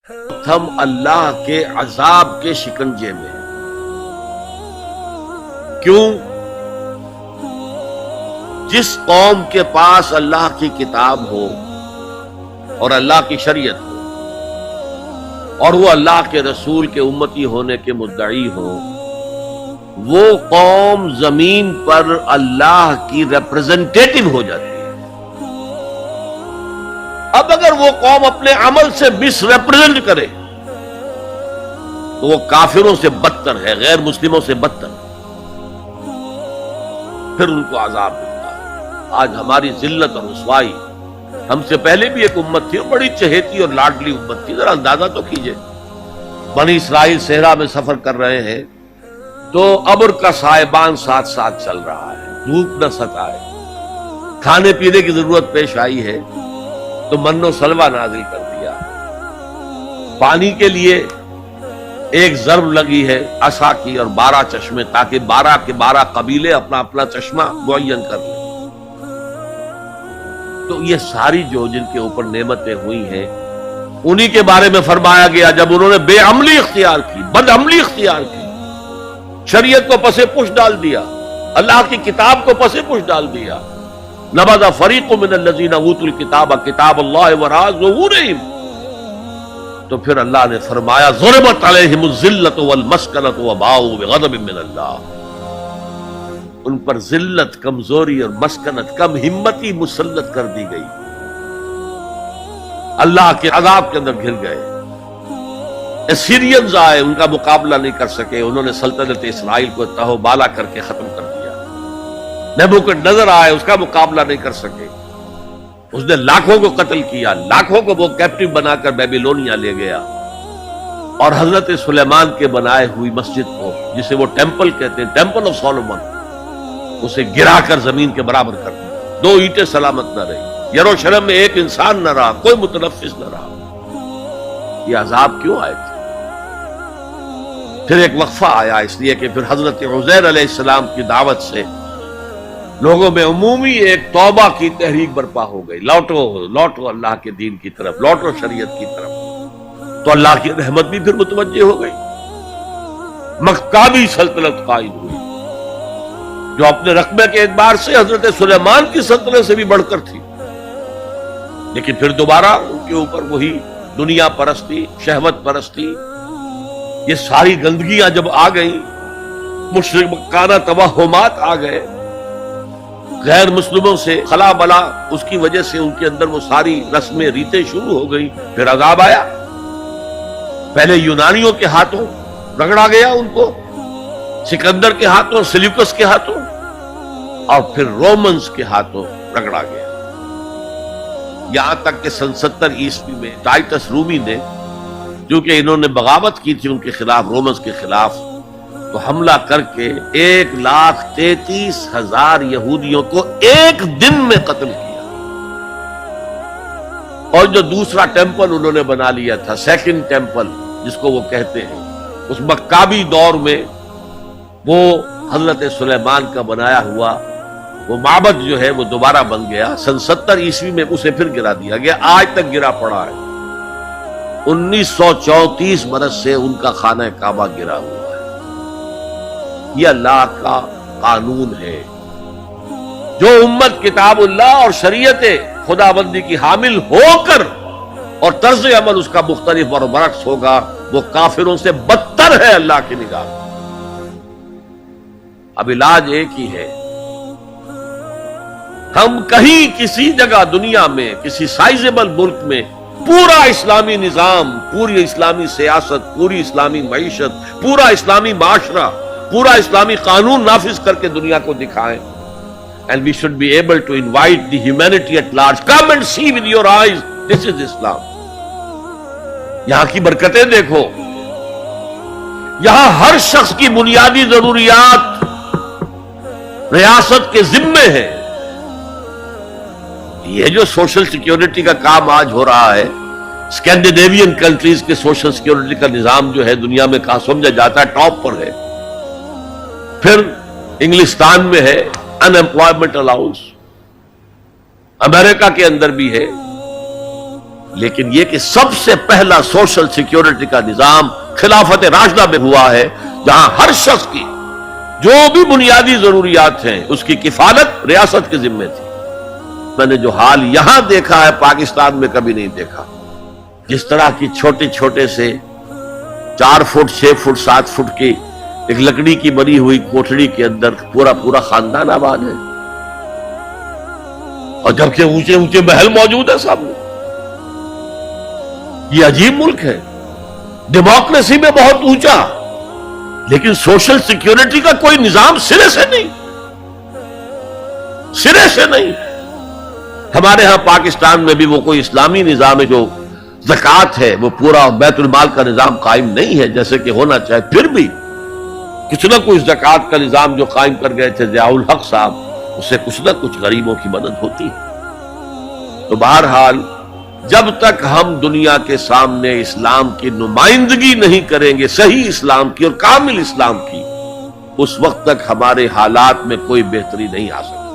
ہم اللہ کے عذاب کے شکنجے میں ہیں۔ کیوں؟ جس قوم کے پاس اللہ کی کتاب ہو اور اللہ کی شریعت ہو اور وہ اللہ کے رسول کے امتی ہونے کے مدعی ہو، وہ قوم زمین پر اللہ کی ریپرزنٹیٹو ہو جاتی ہے۔ اب اگر وہ قوم اپنے عمل سے مس ریپرزینٹ کرے تو وہ کافروں سے بدتر ہے، غیر مسلموں سے بدتر ہے، پھر ان کو عذاب ملتا ہے۔ آج ہماری ذلت اور رسوائی، ہم سے پہلے بھی ایک امت تھی اور بڑی چہیتی اور لاڈلی امت تھی، ذرا اندازہ تو کیجئے، بنی اسرائیل صحرا میں سفر کر رہے ہیں تو ابر کا سائبان ساتھ ساتھ چل رہا ہے، دھوپ نہ ستائے، کھانے پینے کی ضرورت پیش آئی ہے تو من و سلوہ نازل کر دیا، پانی کے لیے ایک ضرب لگی ہے عصا کی اور 12 چشمے، تاکہ 12 کے 12 قبیلے اپنا اپنا چشمہ معین کر لیں۔ تو یہ ساری جو جن کے اوپر نعمتیں ہوئی ہیں، انہی کے بارے میں فرمایا گیا جب انہوں نے بے عملی اختیار کی، بد عملی اختیار کی، شریعت کو پسے پش ڈال دیا، اللہ کی کتاب کو پسے پش ڈال دیا۔ نبذ فریق من الذین اوتوا الکتاب کتاب اللہ وراء ظہورہم، تو پھر اللہ نے فرمایا ضربت علیہم الذلۃ والمسکنۃ وباؤوا بغضب من اللہ، ان پر ذلت، کمزوری اور مسکنت، کم ہمتی مسلط کر دی گئی، اللہ کے عذاب کے اندر گر گئے۔ اسیرینز آئے، ان کا مقابلہ نہیں کر سکے، انہوں نے سلطنت اسرائیل کو تہو بالا کر کے ختم کر دیا۔ نیبوکڈنیزر آئے، اس کا مقابلہ نہیں کر سکے، اس نے لاکھوں کو قتل کیا، لاکھوں کو وہ کیپٹیو بنا کر بیبیلونیا لے گیا، اور حضرت سلیمان کے بنائے ہوئی مسجد کو، جسے وہ ٹیمپل کہتے ہیں، ٹیمپل آف سولومن، اسے گرا کر زمین کے برابر کر دیا، 2 اینٹیں سلامت نہ رہی، یروشلم میں ایک انسان نہ رہا، کوئی متنفس نہ رہا۔ یہ عذاب کیوں آئے تھے؟ پھر ایک وقفہ آیا، اس لیے کہ پھر حضرت عزیر علیہ السلام کی دعوت سے لوگوں میں عمومی ایک توبہ کی تحریک برپا ہو گئی، لوٹو لوٹو اللہ کے دین کی طرف، لوٹو شریعت کی طرف، تو اللہ کی رحمت بھی پھر متوجہ ہو گئی، مکابی سلطنت قائم ہوئی، جو اپنے رقبے کے اعتبار سے حضرت سلیمان کی سلطنت سے بھی بڑھ کر تھی، لیکن پھر دوبارہ ان کے اوپر وہی دنیا پرستی، شہوت پرستی، یہ ساری گندگیاں جب آ گئیں، مشرکانہ توہمات آ گئے، غیر مسلموں سے خلا بلا، اس کی وجہ سے ان کے اندر وہ ساری رسمیں ریتیں شروع ہو گئی، پھر عذاب آیا۔ پہلے یونانیوں کے ہاتھوں رگڑا گیا ان کو، سکندر کے ہاتھوں، سیلیوکس کے ہاتھوں، اور پھر رومنز کے ہاتھوں رگڑا گیا، یہاں تک کہ سن 70 عیسوی میں ٹائٹس رومی نے، جو کہ انہوں نے بغاوت کی تھی ان کے خلاف، رومنز کے خلاف، تو حملہ کر کے 1,33,000 یہودیوں کو ایک دن میں قتل کیا، اور جو دوسرا ٹیمپل انہوں نے بنا لیا تھا، سیکنڈ ٹیمپل جس کو وہ کہتے ہیں، اس مکابی دور میں وہ حضرت سلیمان کا بنایا ہوا وہ معبد جو ہے وہ دوبارہ بن گیا، سن 70 عیسوی میں اسے پھر گرا دیا گیا، آج تک گرا پڑا ہے، 1934 برس سے ان کا خانہ کعبہ گرا ہوا ہے۔ یہ اللہ کا قانون ہے، جو امت کتاب اللہ اور شریعت خدا بندی کی حامل ہو کر اور طرز عمل اس کا مختلف اور برعکس ہوگا، وہ کافروں سے بدتر ہے اللہ کی نگاہ میں۔ اب علاج ایک ہی ہے، ہم کہیں کسی جگہ دنیا میں کسی سائزیبل ملک میں پورا اسلامی نظام، پوری اسلامی سیاست، پوری اسلامی معیشت، پورا اسلامی معاشرہ، پورا اسلامی قانون نافذ کر کے دنیا کو دکھائیں، and we should be able to invite the humanity at large, come and see with your eyes, this is Islam۔ یہاں کی برکتیں دیکھو، یہاں ہر شخص کی بنیادی ضروریات ریاست کے ذمے ہیں۔ یہ جو سوشل سیکیورٹی کا کام آج ہو رہا ہے، اسکینڈینیوین کنٹریز کے سوشل سیکیورٹی کا نظام جو ہے دنیا میں کہاں سمجھا جاتا ہے، ٹاپ پر ہے، پھر انگلستان میں ہے ان امپلائمنٹ الاؤنس، امریکہ کے اندر بھی ہے، لیکن یہ کہ سب سے پہلا سوشل سیکیورٹی کا نظام خلافت راشدہ میں ہوا ہے، جہاں ہر شخص کی جو بھی بنیادی ضروریات ہیں اس کی کفالت ریاست کے ذمے تھی۔ میں نے جو حال یہاں دیکھا ہے پاکستان میں کبھی نہیں دیکھا، جس طرح کی چھوٹے چھوٹے سے 4 فٹ 6 فٹ 7 فٹ کی ایک لکڑی کی بنی ہوئی کوٹھڑی کے اندر پورا خاندان آباد ہے، اور جبکہ اونچے اونچے محل موجود ہے سامنے۔ یہ عجیب ملک ہے، ڈیموکریسی میں بہت اونچا، لیکن سوشل سیکیورٹی کا کوئی نظام سرے سے نہیں، سرے سے نہیں۔ ہمارے ہاں پاکستان میں بھی وہ کوئی اسلامی نظام ہے، جو زکوٰۃ ہے وہ پورا بیت المال کا نظام قائم نہیں ہے جیسے کہ ہونا چاہے، پھر بھی کچھ نہ کچھ زکوٰۃ کا نظام جو قائم کر گئے تھے ضیاء الحق صاحب، اس سے کچھ نہ کچھ غریبوں کی مدد ہوتی ہے۔ تو بہرحال جب تک ہم دنیا کے سامنے اسلام کی نمائندگی نہیں کریں گے، صحیح اسلام کی اور کامل اسلام کی، اس وقت تک ہمارے حالات میں کوئی بہتری نہیں آ سکتی۔